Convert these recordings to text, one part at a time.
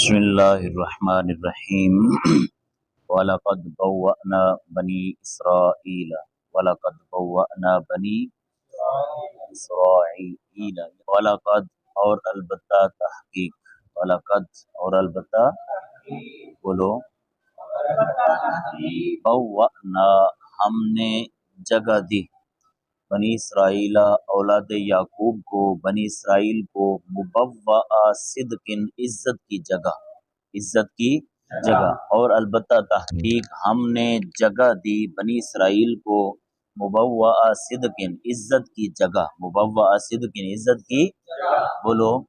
بسم اللہ الرحمن الرحیم وَلَقَدْ بَوَّأْنَا بَنِي إِسْرَائِيلَ وَلَقَدْ بَوَّأْنَا بَنِي إِسْرَائِيلَ وَلَقَدْ اور البتہ تحقیق وَلَقَدْ اور البتہ بولو بَوَّأْنَا ہم نے جگہ دی بنی اسرائیل اولاد یعقوب کو بنی اسرائیل کو مبوّع صدقن عزت کی جگہ اور البتہ تحقیق ہم نے جگہ دی بنی اسرائیل کو مبوّع صدقن عزت کی جگہ مبوّع صدقن عزت کی بولو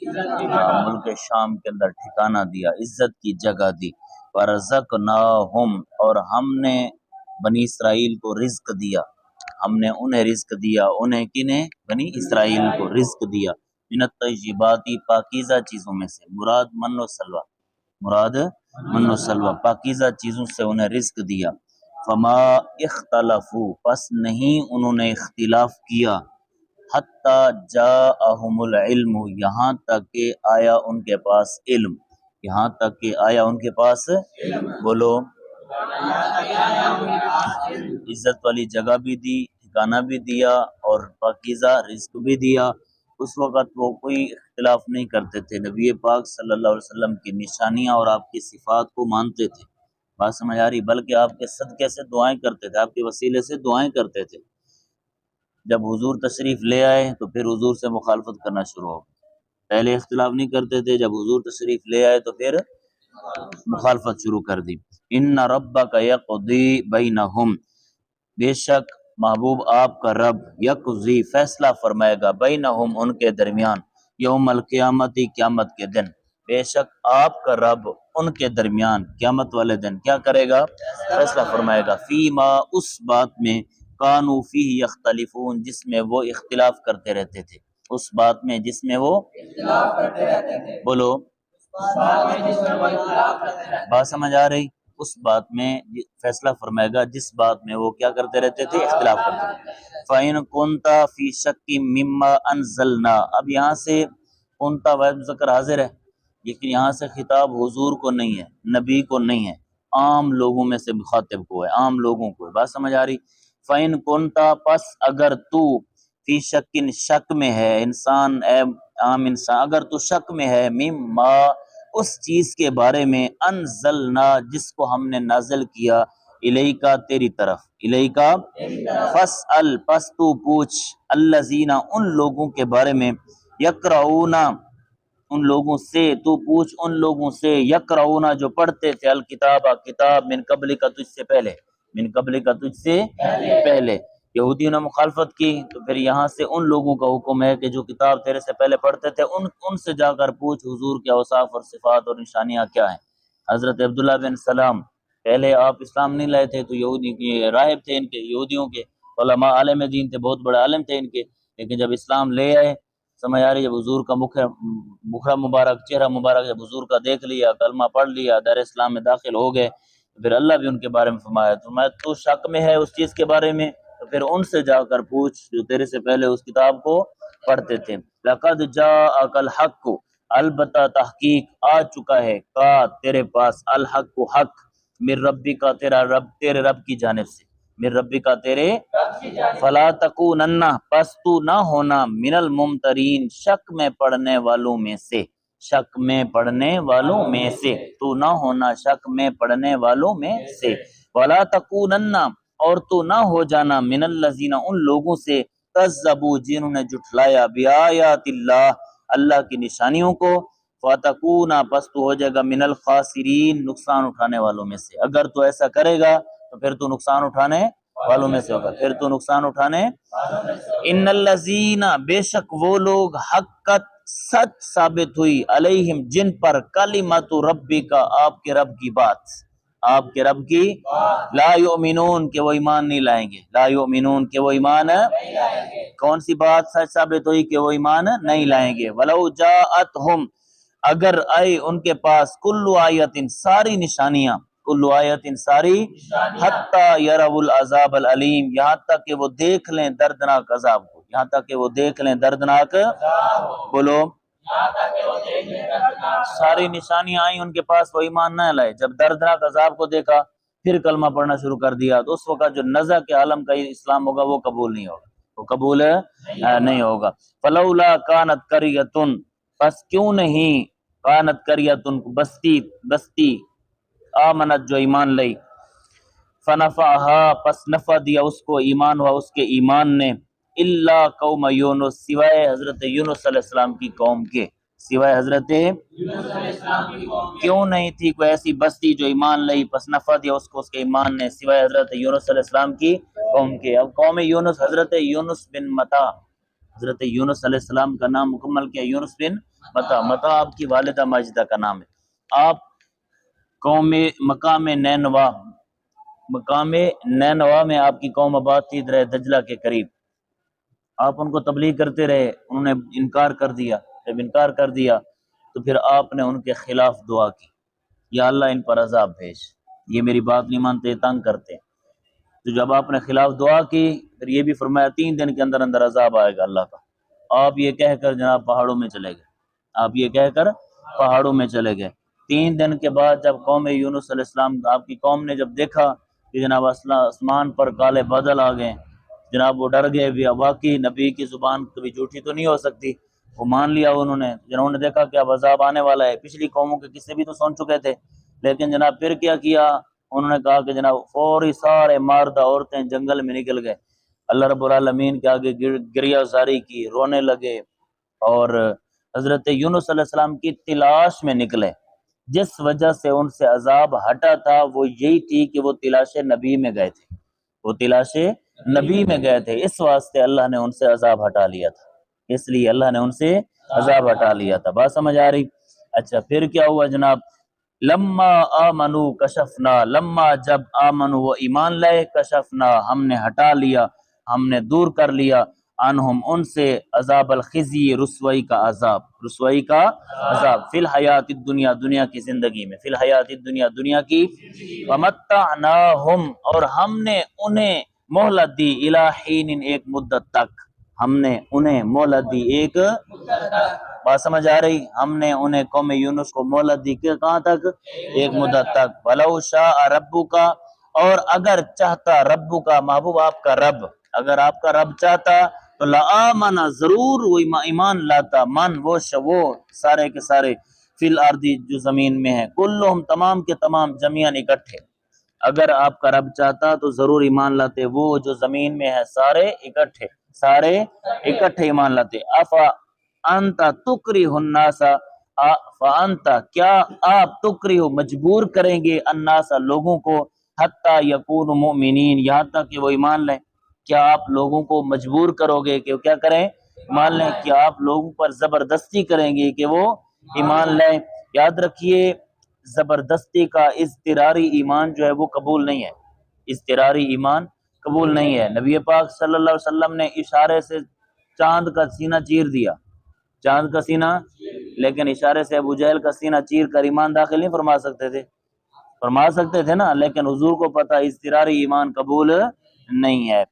ملک شام کے اندر ٹھکانہ دیا عزت کی جگہ دی ورزقناہم اور ہم نے بنی اسرائیل کو رزق دیا ہم نے انہیں رزق دیا انہیں کنہیں بنی اسرائیل کو رزق دیا من الطیباتی پاکیزہ چیزوں میں سے مراد من و سلوہ پاکیزہ چیزوں سے انہیں رزق دیا فما اختلفوا پس نہیں انہوں نے اختلاف کیا حتی جاءہم العلم یہاں تک کہ آیا ان کے پاس علم یہاں تک کہ آیا ان کے پاس بولو عزت والی جگہ بھی دی ٹھکانہ بھی دیا اور پاکیزہ رزق بھی دیا اس وقت وہ کوئی اختلاف نہیں کرتے تھے نبی پاک صلی اللہ علیہ وسلم کی نشانیاں اور آپ کی صفات کو مانتے تھے بات سمجھ آ رہی بلکہ آپ کے صدقے سے دعائیں کرتے تھے آپ کے وسیلے سے دعائیں کرتے تھے جب حضور تشریف لے آئے تو پھر حضور سے مخالفت کرنا شروع ہو پہلے اختلاف نہیں کرتے تھے جب حضور تشریف لے آئے تو پھر مخالفت شروع کر دی ان ربک یقضی بینہم بے شک محبوب آپ کا رب یقضی فیصلہ فرمائے گا بینہم ان کے درمیان یوم القیامتی قیامت کے دن بے شک آپ کا رب ان کے درمیان قیامت والے دن کیا کرے گا فیصلہ فرمائے گا فیما اس بات میں کانوا فیہ یختلفون جس میں وہ اختلاف کرتے رہتے تھے اس بات میں جس میں وہ بولو بات سمجھ آ رہی اس بات میں فیصلہ فرمائے گا جس بات میں وہ کیا کرتے رہتے تھے اختلاف کرتے تھے فَإِن كُنْتَ فِي شَكٍّ مِّمَّا أَنزَلْنَا اب یہاں سے کنتا واحد مذکر حاضر ہے لیکن یہاں سے خطاب حضور کو نہیں ہے نبی کو نہیں ہے عام لوگوں میں سے مخاطب کو ہے عام لوگوں کو ہے بات سمجھ آ رہی فَإِن كُنْتَ پس اگر تو فی شکن شک میں ہے انسان اے عام انسان اگر تو شک میں ہے مما اس چیز کے بارے میں انزلنا جس کو ہم نے نازل کیا الیکا تیری طرف الیکا فاسأل پس تو پوچھ الذین ان لوگوں کے بارے میں یقرؤون ان لوگوں سے تو پوچھ ان لوگوں سے یقرؤون جو پڑھتے تھے الکتاب کتاب من قبل کا تجھ سے پہلے من قبل کا تجھ سے پہلے یہودیوں نے مخالفت کی تو پھر یہاں سے ان لوگوں کا حکم ہے کہ جو کتاب تیرے سے پہلے پڑھتے تھے ان سے جا کر پوچھ حضور کے اوصاف اور صفات اور نشانیاں کیا ہیں حضرت عبداللہ بن سلام پہلے آپ اسلام نہیں لائے تھے تو یہودی کے راہب تھے ان کے یہودیوں کے علماء عالم دین تھے بہت بڑے عالم تھے ان کے لیکن جب اسلام لے آئے سمجھ آ رہی جب حضور کا مکھڑا مبارک چہرہ مبارک جب حضور کا دیکھ لیا کلمہ پڑھ لیا دار اسلام میں داخل ہو گئے پھر اللہ بھی ان کے بارے میں فرمایا تو شک میں ہے اس چیز کے بارے میں تو پھر ان سے جا کر پوچھ جو تیرے سے پہلے اس کتاب کو پڑھتے تھے لقد جاءک الحق البتہ تحقیق آ چکا ہے کا تیرے پاس الحق حق من ربی کا تیرے رب کی جانب سے من ربی کا تیرے فلا تکونن پس تو نہ ہونا من الممترین شک میں پڑھنے والوں میں سے شک میں پڑھنے والوں میں سے تو نہ ہونا شک میں پڑھنے والوں میں سے ولا تکونن اور تو نہ ہو جانا من الذین ان لوگوں سے کذبوا جنہوں نے جھٹلایا بیاات اللہ کی نشانیوں کو فتکونا پس تو ہو جائے گا من الخاسرین نقصان اٹھانے والوں میں سے اگر تو ایسا کرے گا تو پھر تو نقصان اٹھانے والوں میں سے ہوگا پھر تو نقصان اٹھانے ان الذین بے شک وہ لوگ حقت سچ ثابت ہوئی علیہم جن پر کلمت ربی کا آپ کے رب کی بات آپ کے رب کی لا یؤمنون کہ وہ ایمان نہیں لائیں گے لا یؤمنون کہ وہ ایمان کون سی بات سچ ثابت ہوئی کہ وہ ایمان نہیں لائیں گے ولو جاءتہم اگر آئی ان کے پاس کل آیت ساری نشانیاں کل آیت ساری حتی یروا العذاب العلیم یہاں تک کہ وہ دیکھ لیں دردناک عذاب کو یہاں تک کہ وہ دیکھ لیں دردناک بولو ساری نشانیاں آئیں ان کے پاس، وہ ایمان نہ لائے۔ جب دردناک عذاب کو دیکھا پھر کلمہ پڑھنا شروع کر دیا، تو اس وقت جو نزع کے عالم کا اسلام ہوگا وہ قبول نہیں ہوگا، وہ قبول نہیں ہوگا۔ فلولا کانت قریۃ، پس کیوں نہیں، کانت قریۃ بستی آمنت جو ایمان لئی، فنفعها پس نفع دیا اس کو ایمان ہوا اس کے ایمان نے، الا قوم یونس سوائے حضرت یونس علیہ السلام کی قوم کے، سوائے حضرت کیوں نہیں تھی کوئی ایسی بستی جو ایمان لئی پس نفع دیا اس کو اس کے ایمان نے، سوائے حضرت یونس علیہ السلام کی قوم کے۔ اب قوم یونس حضرت یونس بن متا، حضرت یونس علیہ السلام کا نام مکمل کیا یونس بن متا، متا آپ کی والدہ ماجدہ کا نام ہے۔ آپ قوم مقام نینوا، مقام نینوا میں آپ کی قوم آباد تھی درہ دجلہ کے قریب، آپ ان کو تبلیغ کرتے رہے، انہوں نے انکار کر دیا، جب انکار کر دیا تو پھر آپ نے ان کے خلاف دعا کی، یا اللہ ان پر عذاب بھیج، یہ میری بات نہیں مانتے، تنگ کرتے۔ تو جب آپ نے خلاف دعا کی پھر یہ بھی فرمایا 3 دن کے اندر اندر عذاب آئے گا اللہ کا۔ آپ یہ کہہ کر جناب پہاڑوں میں چلے گئے، آپ یہ کہہ کر پہاڑوں میں چلے گئے۔ 3 دن کے بعد جب قوم یونس علیہ السلام، آپ کی قوم نے جب دیکھا کہ جناب آسمان پر کالے بادل آ گئے، جناب وہ ڈر گئے بھی، واقعی نبی کی زبان کبھی جھوٹی تو نہیں ہو سکتی، وہ مان لیا انہوں نے دیکھا کہ اب عذاب آنے والا ہے۔ پچھلی قوموں کے قصے بھی تو سن چکے تھے، لیکن جناب پھر کیا کیا انہوں نے، کہا کہ جناب فوری سارے مردہ عورتیں جنگل میں نکل گئے، اللہ رب العالمین کے آگے گریہ زاری کی، رونے لگے، اور حضرت یونس علیہ السلام کی تلاش میں نکلے۔ جس وجہ سے ان سے عذاب ہٹا تھا وہ یہی تھی کہ وہ تلاش نبی میں گئے تھے، وہ تلاش نبی میں گئے تھے، اس واسطے اللہ نے ان سے عذاب ہٹا لیا تھا، اس لیے اللہ نے ان سے عذاب ہٹا لیا تھا۔ بات سمجھ آ رہی؟ اچھا پھر کیا ہوا جناب، لما آمنو کشفنا، لما جب آمنو وہ ایمان لائے، کشفنا ہم نے ہٹا لیا، ہم نے دور کر لیا، عنہم ان سے، عذاب الخزی رسوائی کا عذاب، رسوائی کا عذاب، فی الحیات الدنیا دنیا کی زندگی میں، فی الحیات الدنیا دنیا کی، ومتعناہم اور ہم نے انہیں مہلت دی، الی حین ایک مدت تک، ہم نے انہیں مہلت دی ایک، بات سمجھ آ رہی، ہم نے انہیں قوم یونس کو مہلت دی کہ کہاں تک، ایک مدت تک، وَلَوْ شَاءَ رَبُّكَ اور اگر چاہتا ربک محبوب آپ کا رب، اگر آپ کا رب چاہتا تو لآمن ضرور وہ ایمان لاتا، من وہ سارے کے سارے، فی الارض جو زمین میں ہے، کلہم تمام کے تمام، جميعاً اکٹھے، اگر آپ کا رب چاہتا تو ضرور ایمان لاتے، وہ جو زمین میں ہے سارے اکٹھے، سارے اکٹھے ایمان لاتے۔ افا انت تکرہ الناس، فانت کیا آپ تکرہ مجبور کریں گے، الناس لوگوں کو، حتی یکونوا مؤمنین یہاں تک کہ وہ ایمان لیں، کیا آپ لوگوں کو مجبور کرو گے کہ وہ کیا کریں، ایمان لیں؟ کیا آپ لوگوں پر زبردستی کریں گے کہ وہ ایمان لیں؟ یاد رکھیے زبردستی کا اضطراری ایمان جو ہے وہ قبول نہیں ہے، اضطراری ایمان قبول نہیں ہے۔ نبی پاک صلی اللہ علیہ وسلم نے اشارے سے چاند کا سینہ چیر دیا، چاند کا سینہ، لیکن اشارے سے ابو جہل کا سینہ چیر کر ایمان داخل نہیں فرما سکتے تھے، فرما سکتے تھے نا، لیکن حضور کو پتہ اضطراری ایمان قبول نہیں ہے۔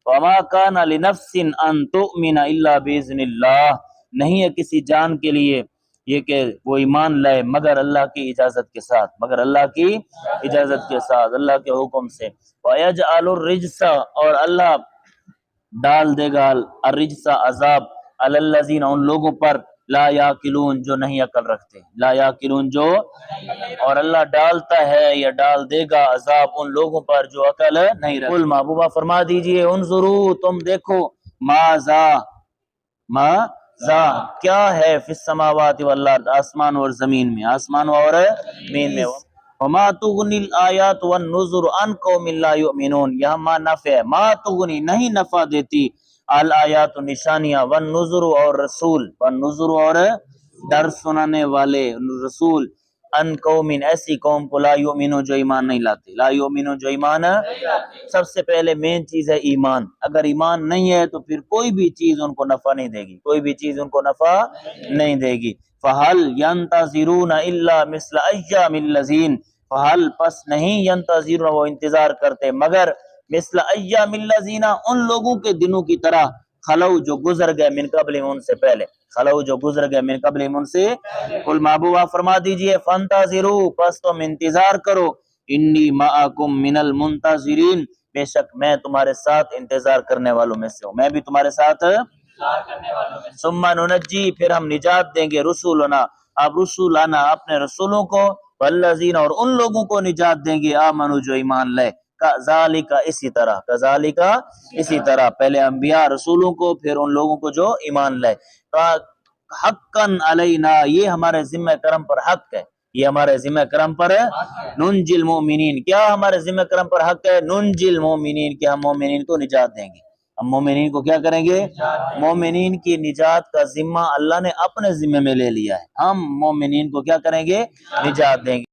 وَمَا كَانَ لِنَفْسٍ أَن تُؤْمِنَ إِلَّا بِإِذْنِ اللَّهِ نہیں ہے کسی جان کے لیے یہ کہ وہ ایمان لائے مگر اللہ کی اجازت کے ساتھ، مگر اللہ کی اجازت کے ساتھ، اللہ کے حکم سے۔ وَيَجْعَلُ الرِّجْسَ اور اللہ ڈال دے گا الرجس عذاب علی الذین ان لوگوں پر لا یاقلون جو نہیں عقل رکھتے، لا یاقلون جو، اور اللہ ڈالتا ہے یا ڈال دے گا عذاب ان لوگوں پر جو عقل نہیں رکھتے۔ قل محبوبہ فرما دیجئے انظروا تم دیکھو، ماذا کیا ہے، فی السماوات والارض آسمان اور زمین میں، آسمان اور زمین میں، وما تغنی الآیات والنذر عن قوم لا یؤمنون یہاں ما نفع ہے، ما تغنی نہیں نفع دیتی، الآیات نشانیاں، والنذر اور رسول، والنذر اور ڈر سنانے والے رسول، ان قوم ایسی قوم کو لا یؤمنون جو ایمان نہیں لاتے، لا یؤمنون جو ایمان، سب سے پہلے مین چیز ہے ایمان، اگر ایمان نہیں ہے تو پھر کوئی بھی چیز ان کو نفع نہیں دے گی، کوئی بھی چیز ان کو نفع نہیں دے گی۔ فَهَلْ يَنْتَظِرُونَ إِلَّا مِثْلَ أَيَّامِ الَّذِينَ فَهَلْ پس نہیں يَنْتَظِرُونَ وہ انتظار کرتے مگر مثل ایام الذین ان لوگوں کے دنوں کی طرح خلو جو گزر گئے من قبل ان سے پہلے، خلو جو گزر گئے من قبل ان سے، قل محبوب آپ فرما دیجئے فانتظروا پس تم انتظار کرو، انی معکم من المنتظرین بے شک میں تمہارے ساتھ انتظار کرنے والوں میں سے ہوں، میں بھی تمہارے ساتھ ثم ننجی پھر ہم نجات دیں گے رسولنا اب رسولنا اپنے رسولوں کو، والذین اور ان لوگوں کو نجات دیں گے آمنو جو ایمان لے، کذالک اسی طرح، کذالک اسی طرح پہلے انبیاء رسولوں کو پھر ان لوگوں کو جو ایمان لائے، حقا علینا یہ ہمارے ذمہ کرم پر حق ہے، یہ ہمارے ذمہ کرم پر ننجی المؤمنین، کیا ہمارے ذمہ کرم پر حق ہے؟ ننجی المؤمنین، کہ ہم مومنین کو نجات دیں گے، ہم مومنین کو کیا کریں گے؟ مومنین کی نجات کا ذمہ اللہ نے اپنے ذمہ میں لے لیا ہے، ہم مومنین کو کیا کریں گے؟ نجات دیں گے۔